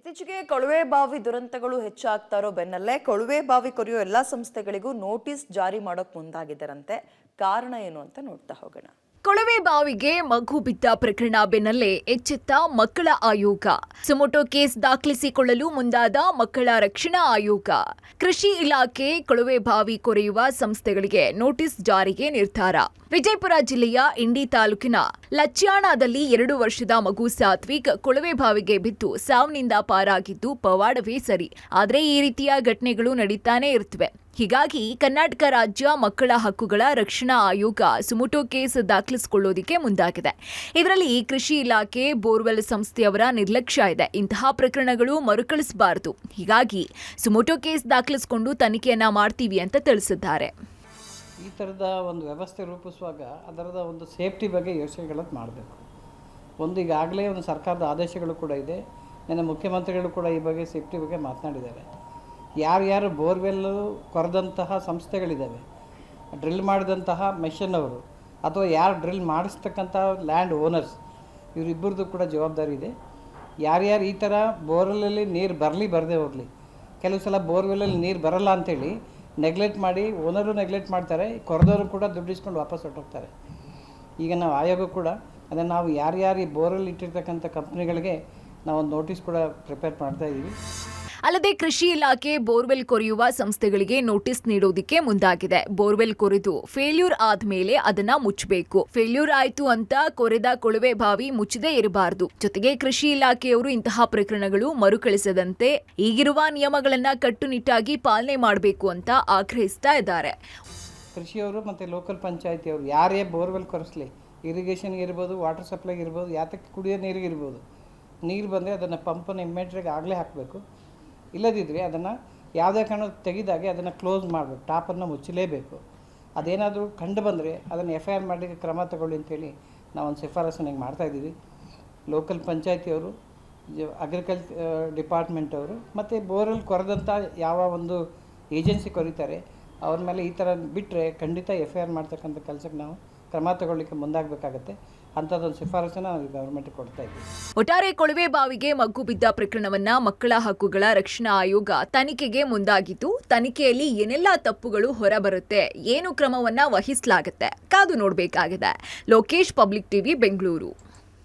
ಇತ್ತೀಚೆಗೆ ಕೊಳವೆ ಬಾವಿ ದುರಂತಗಳು ಹೆಚ್ಚಾಗ್ತಾ ಇರೋ ಬೆನ್ನಲ್ಲೇ ಕೊಳವೆ ಬಾವಿ ಕೊರೆಯೋ ಎಲ್ಲಾ ಸಂಸ್ಥೆಗಳಿಗೂ ನೋಟಿಸ್ ಜಾರಿ ಮಾಡೋಕೆ ಮುಂದಾಗಿದ್ದಾರಂತೆ. ಕಾರಣ ಏನು ಅಂತ ನೋಡ್ತಾ ಹೋಗೋಣ. ಕೊಳವೆ ಬಾವಿಗೆ ಮಗು ಬಿದ್ದ ಪ್ರಕರಣ ಬೆನ್ನಲ್ಲೇ ಎಚ್ಚೆತ್ತ ಮಕ್ಕಳ ಆಯೋಗ. ಸುಮೋಟೋ ಕೇಸ್ ದಾಖಲಿಸಿಕೊಳ್ಳಲು ಮುಂದಾದ ಮಕ್ಕಳ ರಕ್ಷಣಾ ಆಯೋಗ. ಕೃಷಿ ಇಲಾಖೆ ಕೊಳವೆ ಬಾವಿ ಕೊರೆಯುವ ಸಂಸ್ಥೆಗಳಿಗೆ ನೋಟಿಸ್ ಜಾರಿಗೆ ನಿರ್ಧಾರ. ವಿಜಯಪುರ ಜಿಲ್ಲೆಯ ಇಂಡಿ ತಾಲೂಕಿನ ಲಚ್ಯಾಣದಲ್ಲಿ 2 ವರ್ಷದ ಮಗು ಸಾತ್ವಿಕ್ ಕೊಳವೆ ಬಾವಿಗೆ ಬಿದ್ದು ಸಾವನಿಂದ ಪಾರಾಗಿದ್ದು ಪವಾಡವೇ ಸರಿ. ಆದರೆ ಈ ರೀತಿಯ ಘಟನೆಗಳು ನಡೀತಾನೆ ಇರುತ್ತವೆ. ಹೀಗಾಗಿ ಕರ್ನಾಟಕ ರಾಜ್ಯ ಮಕ್ಕಳ ಹಕ್ಕುಗಳ ರಕ್ಷಣಾ ಆಯೋಗ ಸುಮೋಟೋ ಕೇಸ್ ದಾಖಲಿಸಿಕೊಳ್ಳೋದಕ್ಕೆ ಮುಂದಾಗಿದೆ. ಇದರಲ್ಲಿ ಕೃಷಿ ಇಲಾಖೆ ಬೋರ್ವೆಲ್ ಸಂಸ್ಥೆಯವರ ನಿರ್ಲಕ್ಷ್ಯ ಇದೆ. ಇಂತಹ ಪ್ರಕರಣಗಳು ಮರುಕಳಿಸಬಾರದು. ಹೀಗಾಗಿ ಸುಮೋಟೋ ಕೇಸ್ ದಾಖಲಿಸಿಕೊಂಡು ತನಿಖೆಯನ್ನ ಮಾಡ್ತೀವಿ ಅಂತ ತಿಳಿಸಿದ್ದಾರೆ. ಈ ಥರದ ಒಂದು ವ್ಯವಸ್ಥೆ ರೂಪಿಸುವಾಗ ಅದರದ ಒಂದು ಸೇಫ್ಟಿ ಬಗ್ಗೆ ಯೋಚನೆಗಳನ್ನು ಮಾಡಬೇಕು. ಈಗಾಗಲೇ ಒಂದು ಸರ್ಕಾರದ ಆದೇಶಗಳು ಕೂಡ ಇದೆ. ನನ್ನ ಮುಖ್ಯಮಂತ್ರಿಗಳು ಕೂಡ ಈ ಬಗ್ಗೆ ಸೇಫ್ಟಿ ಬಗ್ಗೆ ಮಾತನಾಡಿದ್ದಾರೆ. ಯಾರ್ಯಾರು ಬೋರ್ವೆಲ್ಲು ಕೊರೆದಂತಹ ಸಂಸ್ಥೆಗಳಿದ್ದಾವೆ, ಡ್ರಿಲ್ ಮಾಡಿದಂತಹ ಮೆಷಿನ್ ಅವರು ಅಥವಾ ಯಾರು ಡ್ರಿಲ್ ಮಾಡಿಸ್ತಕ್ಕಂಥ ಲ್ಯಾಂಡ್ ಓನರ್ಸ್, ಇವರಿಬ್ಬರದ್ದು ಕೂಡ ಜವಾಬ್ದಾರಿ ಇದೆ. ಯಾರ್ಯಾರು ಈ ಥರ ಬೋರ್ವೆಲ್ಲಲ್ಲಿ ನೀರು ಬರದೇ ಹೋಗಲಿ, ಕೆಲವು ಸಲ ಬೋರ್ವೆಲ್ಲಲ್ಲಿ ನೀರು ಬರಲ್ಲ ಅಂಥೇಳಿ ನೆಗ್ಲೆಕ್ಟ್ ಮಾಡಿ ಓನರು ನೆಗ್ಲೆಕ್ಟ್ ಮಾಡ್ತಾರೆ, ಕೊರೆದವರು ಕೂಡ ದುಡ್ಡಿಸ್ಕೊಂಡು ವಾಪಸ್ ಹೊರಟೋಗ್ತಾರೆ. ಈಗ ನಾವು ಆಯೋಗ ಕೂಡ ಅದನ್ನು ನಾವು ಯಾರ್ಯಾರು ಈ ಬೋರ್ವೆಲ್ ಇಟ್ಟಿರ್ತಕ್ಕಂಥ ಕಂಪ್ನಿಗಳಿಗೆ ನಾವೊಂದು ನೋಟಿಸ್ ಕೂಡ ಪ್ರಿಪೇರ್ ಮಾಡ್ತಾಯಿದ್ದೀವಿ. ಅಲ್ಲದೆ ಕೃಷಿ ಇಲಾಖೆ ಬೋರ್ವೆಲ್ ಕೊರೆಯುವ ಸಂಸ್ಥೆಗಳಿಗೆ ನೋಟಿಸ್ ನೀಡೋದಕ್ಕೆ ಮುಂದಾಗಿದೆ. ಬೋರ್ವೆಲ್ ಕೊರೆದು ಫೇಲ್ಯೂರ್ ಆದ್ಮೇಲೆ ಅದನ್ನ ಮುಚ್ಚಬೇಕು. ಫೇಲ್ಯೂರ್ ಆಯ್ತು ಅಂತ ಕೊರೆದ ಕೊಳವೆ ಬಾವಿ ಮುಚ್ಚದೇ ಇರಬಾರದು. ಜೊತೆಗೆ ಕೃಷಿ ಇಲಾಖೆಯವರು ಇಂತಹ ಪ್ರಕರಣಗಳು ಮರುಕಳಿಸದಂತೆ ಈಗಿರುವ ನಿಯಮಗಳನ್ನ ಕಟ್ಟುನಿಟ್ಟಾಗಿ ಪಾಲನೆ ಮಾಡಬೇಕು ಅಂತ ಆಗ್ರಹಿಸ್ತಾ ಇದ್ದಾರೆ. ಕೃಷಿಯವರು ಮತ್ತು ಲೋಕಲ್ ಪಂಚಾಯತಿಯವರು ಯಾರೇ ಬೋರ್ವೆಲ್ ಕೊರೆಸಲಿ, ಇರಿಗೇಷನ್ಗೆ ಇರ್ಬೋದು, ವಾಟರ್ ಸಪ್ಲೈಗೆ ಇರ್ಬೋದು, ಯಾತಕ್ಕೆ ಕುಡಿಯೋ ನೀರಿಗೆ ಇರ್ಬೋದು, ನೀರು ಬಂದರೆ ಅದನ್ನು ಪಂಪನ್ನು ಇಮ್ಮಿಡಿಯೇಟಾಗಿ ಆಗಲೇ ಹಾಕಬೇಕು. ಇಲ್ಲದಿದ್ದರೆ ಅದನ್ನು ಯಾವುದೇ ಕಾರಣ ತೆಗೆದಾಗೆ ಅದನ್ನು ಕ್ಲೋಸ್ ಮಾಡಬೇಕು, ಟಾಪನ್ನು ಮುಚ್ಚಲೇಬೇಕು. ಅದೇನಾದರೂ ಕಂಡು ಬಂದರೆ ಅದನ್ನು FIR ಮಾಡಲಿಕ್ಕೆ ಕ್ರಮ ತಗೊಳ್ಳಿ ಅಂತೇಳಿ ನಾವೊಂದು ಶಿಫಾರಸನ್ನು ಮಾಡ್ತಾಯಿದ್ದೀವಿ. ಲೋಕಲ್ ಪಂಚಾಯತಿಯವರು, ಅಗ್ರಿಕಲ್ಚರ್ ಡಿಪಾರ್ಟ್ಮೆಂಟವರು ಮತ್ತು ಬೋರ್ವೆಲ್ ಕೊರೆದಂಥ ಯಾವ ಒಂದು ಏಜೆನ್ಸಿ ಕೊರೀತಾರೆ ಅವ್ರ ಮೇಲೆ ಈ ಥರ ಬಿಟ್ಟರೆ ಖಂಡಿತ FIR ಮಾಡ್ತಕ್ಕಂಥ ಕೆಲಸಕ್ಕೆ ನಾವು ಕ್ರಮ ತಗೊಳ್ಳಿಕ್ಕೆ ಮುಂದಾಗಬೇಕಾಗತ್ತೆ. ಅಂಥದ್ದೊಂದು ಶಿಫಾರಸನ್ನು ನಾವು ಗವರ್ಮೆಂಟ್ಗೆ ಕೊಡ್ತಾ ಇದ್ದೀವಿ. ಒಟ್ಟಾರೆ ಕೊಳವೆ ಬಾವಿಗೆ ಮಗು ಬಿದ್ದ ಪ್ರಕರಣವನ್ನ ಮಕ್ಕಳ ಹಕ್ಕುಗಳ ರಕ್ಷಣಾ ಆಯೋಗ ತನಿಖೆಗೆ ಮುಂದಾಗಿದ್ದು, ತನಿಖೆಯಲ್ಲಿ ಏನೆಲ್ಲಾ ತಪ್ಪುಗಳು ಹೊರಬರುತ್ತೆ, ಏನು ಕ್ರಮವನ್ನ ವಹಿಸಲಾಗುತ್ತೆ ಕಾದು ನೋಡಬೇಕಾಗಿದೆ. Lokesh, public TV, Bengaluru.